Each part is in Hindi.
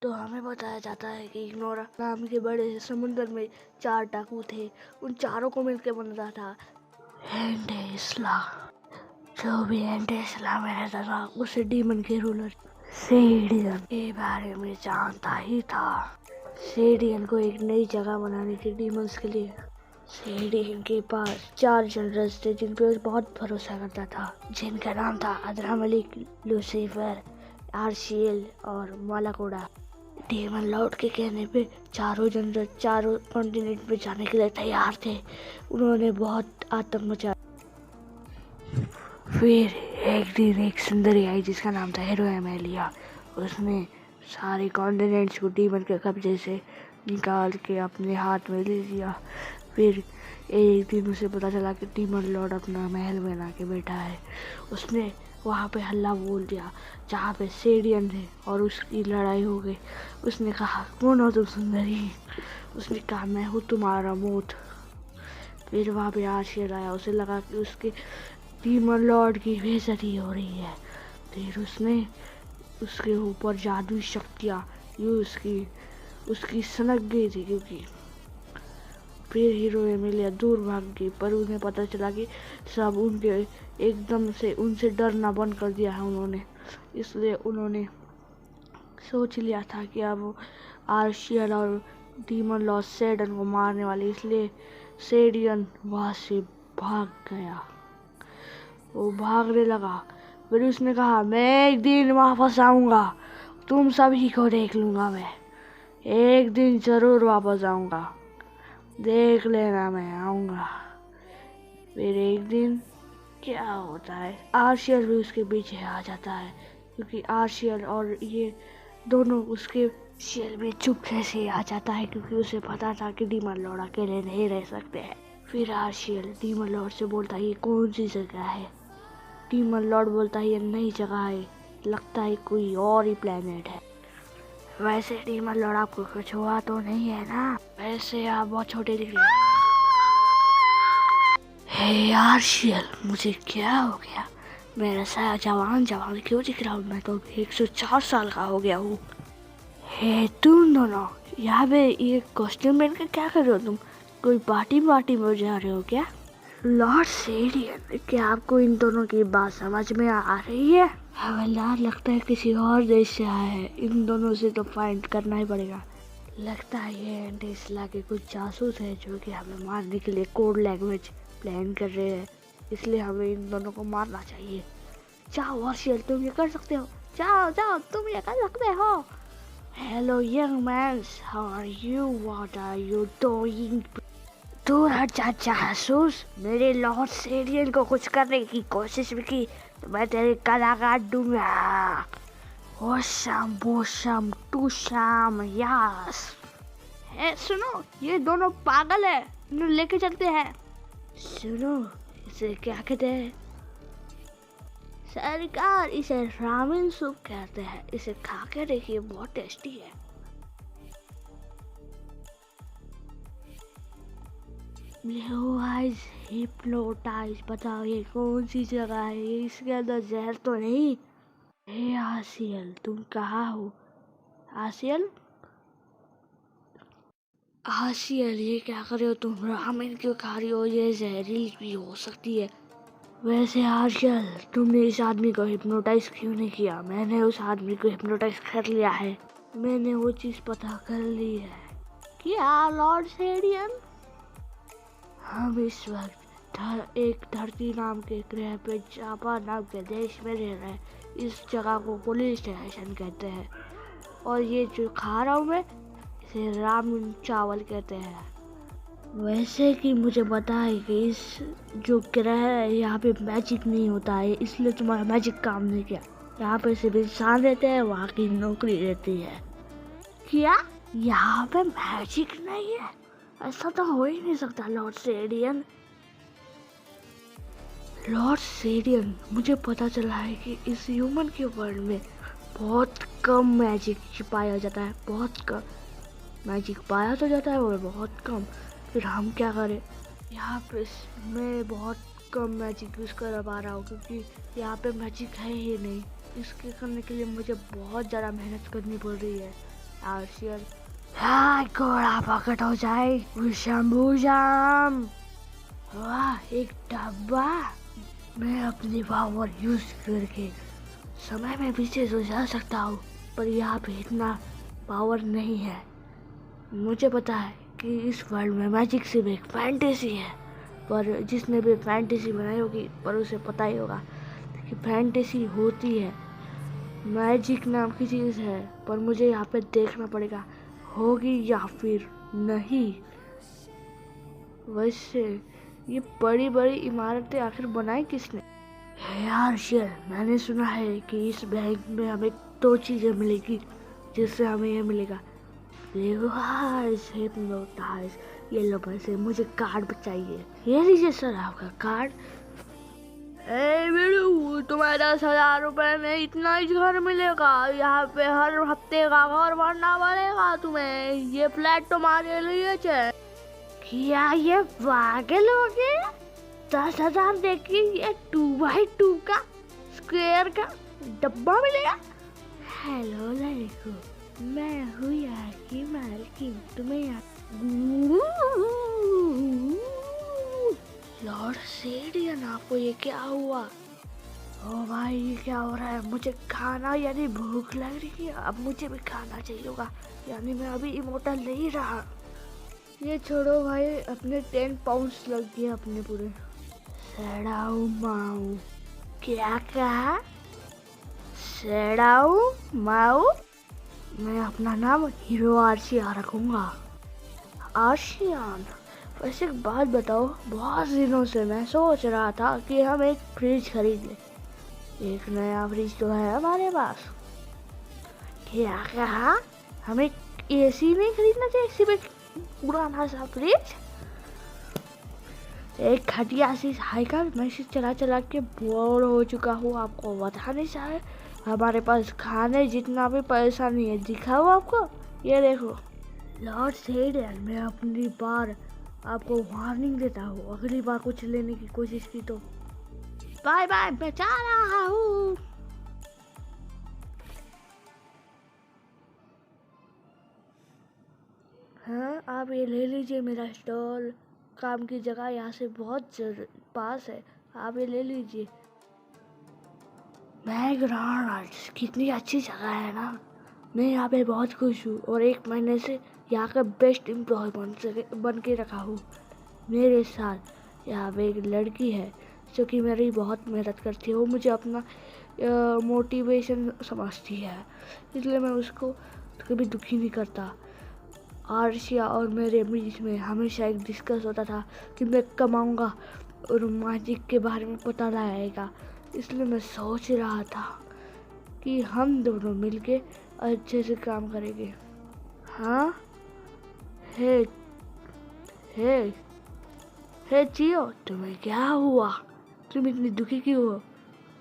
तो हमें बताया जाता है कि इग्नोरा नाम के बड़े से समुद्र में 4 टापू थे। उन चारों को मिलकर बनता था एंडेसला। जो भी एंडेसला में रहता था उसे डीमन के रूलर सेडियन के बारे में जानता ही था। सेडियन को एक नई जगह बनानी थी डीमंस के लिए। सेडियन के पास 4 जनरल्स थे जिन पे बहुत भरोसा करता था, जिनका नाम था अद्रामलिक, लूसीफर, आर्शियल और मालाकोडा। डेमन लॉर्ड के कहने पे चारों जनरल चारों कॉन्टिनेंट पे जाने के लिए तैयार थे। उन्होंने बहुत आतंक मचाया। फिर एक दिन एक सुंदरी आई जिसका नाम था हीरो एमेलिया। उसने सारे कॉन्टिनेंट्स को डीमन के कब्जे से निकाल के अपने हाथ में ले लिया। फिर एक दिन उसे पता चला कि डीमन लॉर्ड अपना महल बना के बैठा है। उसने वहाँ पे हल्ला बोल दिया जहाँ पे सेडियन थे और उसकी लड़ाई हो गई। उसने कहा, कौन हो तुम सुंदरी? उसने कहा, मैं हूँ तुम्हारा मौत। फिर वहाँ पे आर्शियल आया। उसे लगा कि उसके डीमन लॉर्ड की बेइज्जती हो रही है। फिर उसने उसके ऊपर जादुई शक्तियाँ उसकी सनक गई थी क्योंकि फिर हीरो एमिलिया दूर भाग गई। पर उन्हें पता चला कि सब उनके एकदम से उनसे डरना बंद कर दिया है उन्होंने। इसलिए उन्होंने सोच लिया था कि अब आर्शियल और डीमन लॉर्ड सेडियन को मारने वाले, इसलिए सेडियन वहाँ से भाग गया। वो भागने लगा। फिर उसने कहा, मैं एक दिन वापस आऊँगा, तुम सभी को देख लूँगा। मैं एक दिन ज़रूर वापस आऊँगा, देख लेना, मैं आऊँगा। फिर एक दिन क्या होता है, आर्शियल भी उसके पीछे आ जाता है क्योंकि आर्शियल और ये दोनों उसके शेल में चुपके से आ जाता है क्योंकि उसे पता था कि डीमन लॉर्ड अकेले नहीं रह सकते हैं। फिर आर्शियल डीमन लॉर्ड से बोलता है, ये कौन सी जगह है? डीमन लॉर्ड बोलता है, ये नई जगह है, लगता है कोई और ही प्लेनेट है। वैसे डीमन लॉर्ड आपको कुछ हुआ तो नहीं है ना? वैसे आप बहुत छोटे दिख रहे हैं। हे आर्शियल, मुझे क्या हो गया? मेरा साया जवान क्यों दिख रहा हूँ? मैं तो 104 साल का हो गया हूँ। हे तुम दोनों यहाँ पे ये कॉस्ट्यूम पहन के क्या कर रहे हो? तुम कोई पार्टी में जा रहे हो क्या? लॉर्ड सेडियन, क्या आपको इन दोनों की बात समझ में आ रही है? हवलदार लगता है किसी और देश से आया है। इन दोनों से तो फाइंड करना ही पड़ेगा। लगता है ये एंडेसला के कुछ जासूस है जो कि हमें मारने के लिए कोड लैंग्वेज प्लान कर रहे हैं। इसलिए हमें इन दोनों को मारना चाहिए। जाओ आर्शियल, तुम ये कर सकते हो। जाओ जाओ, तुम ये कर सकते हो। Hello young man, how are you? What are you doing? दूर हट जा जासूस। मेरे लॉर्ड सेडियन को कुछ करने की कोशिश भी की तो मैं तेरे गला काट दूंगा। ओशम बोशम टूशम यस। सुनो, ये दोनों पागल है, इन्हें लेके चलते हैं। सुनो, इसे क्या कहते हैं? सरकार, इसे रामेन सूप कहते हैं। इसे खा के देखिए, बहुत टेस्टी है। ब्लू आइज हिप्नोटाइज, बताओ ये कौन सी जगह है? ये इसके अंदर जहर तो नहीं? हे आसियल, तुम कहाँ हो? आसियल, आसियल, ये क्या कर रहे हो तुम? रामेन क्यों खा रही हो? ये जहरीली भी हो सकती है। वैसे आसियल, तुमने इस आदमी को हिप्नोटाइज क्यों नहीं किया? मैंने उस आदमी को हिप्नोटाइज कर लिया है। मैंने वो चीज पता कर ली है। क्या लॉर्ड सेडियन? हम इस वक्त एक धरती नाम के ग्रह पे जापा नाम के देश में रह रहे हैं। इस जगह को पुलिस स्टेशन कहते हैं और ये जो खा रहा हूँ मैं, इसे रामेन चावल कहते हैं। वैसे कि मुझे पता है कि इस जो ग्रह है यहाँ पे मैजिक नहीं होता है, इसलिए तुम्हारा मैजिक काम नहीं किया। यहाँ पे सिर्फ इंसान रहते हैं, वहाँ की नौकरी रहती है। क्या यहाँ पे मैजिक नहीं है? ऐसा तो हो ही नहीं सकता लॉर्ड सेडियन। लॉर्ड सेडियन, मुझे पता चला है कि इस ह्यूमन के वर्ल्ड में बहुत कम मैजिक पाया जाता है। बहुत कम मैजिक पाया तो जाता है और बहुत कम। फिर हम क्या करें? यहाँ पे मैं बहुत कम मैजिक यूज़ कर पा रहा हूँ क्योंकि यहाँ पे मैजिक है ही नहीं। इसके करने के लिए मुझे बहुत ज़्यादा मेहनत करनी पड़ रही है। आर्शियल हाँ घोड़ा पकड़ हो जाए। भूषम भूषम वाह एक डब्बा। मैं अपनी पावर यूज करके समय में पीछे तो जा सकता हूँ, पर यहाँ पे इतना पावर नहीं है। मुझे पता है कि इस वर्ल्ड में मैजिक सिर्फ एक फैंटेसी है, पर जिसने भी फैंटेसी बनाई होगी पर उसे पता ही होगा कि फैंटेसी होती है, मैजिक नाम की चीज़ है। पर मुझे यहाँ पे देखना पड़ेगा होगी या फिर नहीं। वैसे ये बड़ी बड़ी इमारतें आखिर बनाई किसने? यार शेर, मैंने सुना है कि इस बैंक में हमें 2 चीजें मिलेगी, जिससे हमें ये मिलेगा हिप्नोटाइज। ये लो पैसे, मुझे कार्ड चाहिए। ये लीजिए सर आपका कार्ड। तुम्हें 10,000 रुपए में इतना ही घर मिलेगा? यहाँ पे हर हफ्ते का घर भरना पड़ेगा तुम्हें। ये फ्लैट तुम्हारे लिए है। क्या ये पागल हो गए? 10,000 देखिए, ये 2x2 का स्क्वायर का डब्बा मिलेगा। हेलो लड़को, मैं हूँ यहाँ की मालकिन। तुम्हें लॉर्ड सेडियन, आपको ये क्या हुआ? ओ भाई ये क्या हो रहा है? मुझे खाना यानी भूख लग रही है, अब मुझे भी खाना चाहिए होगा, यानी मैं अभी इमोर्टल नहीं रहा। ये छोड़ो भाई, अपने 10 पाउंड्स लग गए अपने पूरे। सेडाऊ माऊ क्या कहा? सेडाऊ माऊ? मैं अपना नाम हीरो आर्शिया रखूंगा। आर्शियान। वैसे एक बात बताओ, बहुत दिनों से मैं सोच रहा था कि हम एक फ्रिज खरीद लें। एक नया फ्रिज तो है हमारे पास। क्या कहा? हमें एसी नहीं खरीदना चाहिए, सिर्फ एक पुराना सा फ्रिज? एक घटिया सी साइकिल मैं इसे चला चला के बोर हो चुका हूँ। आपको पता नहीं चाहिए, हमारे पास खाने जितना भी पैसा नहीं है। दिखाओ आपको, ये देखो। लॉर्ड सेडियन, मैं अपनी बार आपको वार्निंग देता हूँ, अगली बार कुछ लेने की कोशिश की तो बाय बाय, मैं जा रहा हूँ। हाँ आप ये ले लीजिए, मेरा स्टॉल काम की जगह यहाँ से बहुत पास है, आप ये ले लीजिए। मैकडॉनल्ड्स कितनी अच्छी जगह है ना। मैं यहाँ पे बहुत खुश हूँ और 1 महीने से यहाँ का बेस्ट एम्प्लॉय बन के रखा हूँ। मेरे साथ यहाँ पे एक लड़की है जो कि मेरी बहुत मेहनत करती है। वो मुझे अपना मोटिवेशन समझती है, इसलिए मैं उसको कभी दुखी नहीं करता। आर्शिया और मेरे बीच में हमेशा एक डिस्कस होता था कि मैं कमाऊँगा और मैजिक के बारे में पता लगाएगा। इसलिए मैं सोच रहा था कि हम दोनों मिलके अच्छे से काम करेंगे। हाँ हे हे हे चियो, तुम्हें क्या हुआ? तुम इतनी दुखी क्यों हो?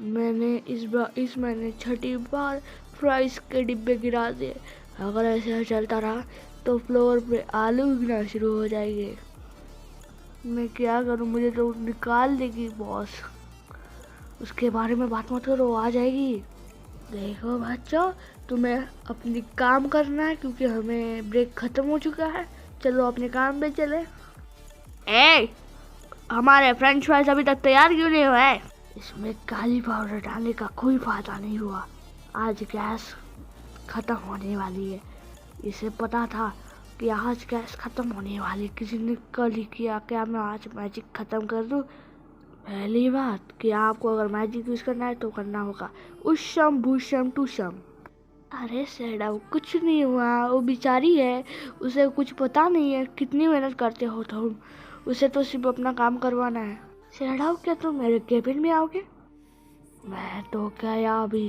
मैंने इस महीने 6ठी बार फ्राइज के डिब्बे गिरा दिए। अगर ऐसे चलता रहा तो फ्लोर पे आलू गिरना शुरू हो जाएंगे। मैं क्या करूं? मुझे तो निकाल देगी बॉस। उसके बारे में बात मत करो, आ जाएगी। देखो बच्चों, तुम्हें अपनी काम करना है क्योंकि हमें ब्रेक खत्म हो चुका है। चलो अपने काम पे चले। हमारे फ्रेंच फ्राइज अभी तक तैयार क्यों नहीं हुए? इसमें काली पाउडर डालने का कोई फायदा नहीं हुआ। आज गैस खत्म होने वाली है। इसे पता था कि आज गैस खत्म होने वाली। किसी ने कल ही किया क्या मैं आज मैजिक खत्म कर दूं? पहली बात कि आपको अगर मैजिक यूज करना है तो करना होगा उशम भूषम टूशम। अरे सेडा, कुछ नहीं हुआ, वो बेचारी है, उसे कुछ पता नहीं है कितनी मेहनत करते हो तुम। उसे तो सिर्फ अपना काम करवाना है। सेडा, क्या तुम मेरे केबिन में आओगे? मैं तो गया अभी,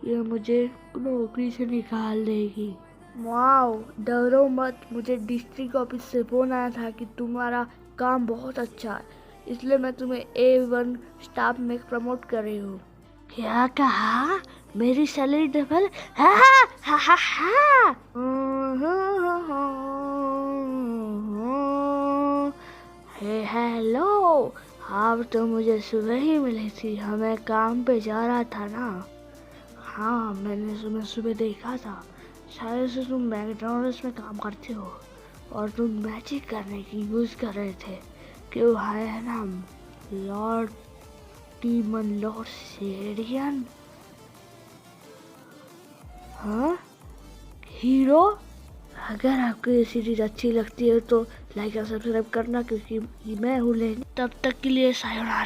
ये मुझे नौकरी से निकाल देगी। वाओ, डरो मत, मुझे डिस्ट्रिक्ट ऑफिस से फोन आया था कि तुम्हारा काम बहुत अच्छा है, इसलिए मैं तुम्हें A1 स्टाफ में प्रमोट कर रही हूँ। क्या कहा? मेरी सैलरी डबल? हा हा हा हा। हेलो, आप तो मुझे सुबह ही मिली थी, हमें काम पे जा रहा था ना। हाँ मैंने सुबह देखा था, शायद से तुम मैकडॉनल्ड्स में काम करते हो और तुम मैजिक करने की यूज़ कर रहे थे कि वो है ना लॉर्ड डीमन लॉर्ड सेरियन। हाँ हीरो, अगर आपको ये सीरीज अच्छी लगती है तो लाइक और सब्सक्राइब करना, क्योंकि मैं हूँ लेनी। तब तक के लिए सायोनारा।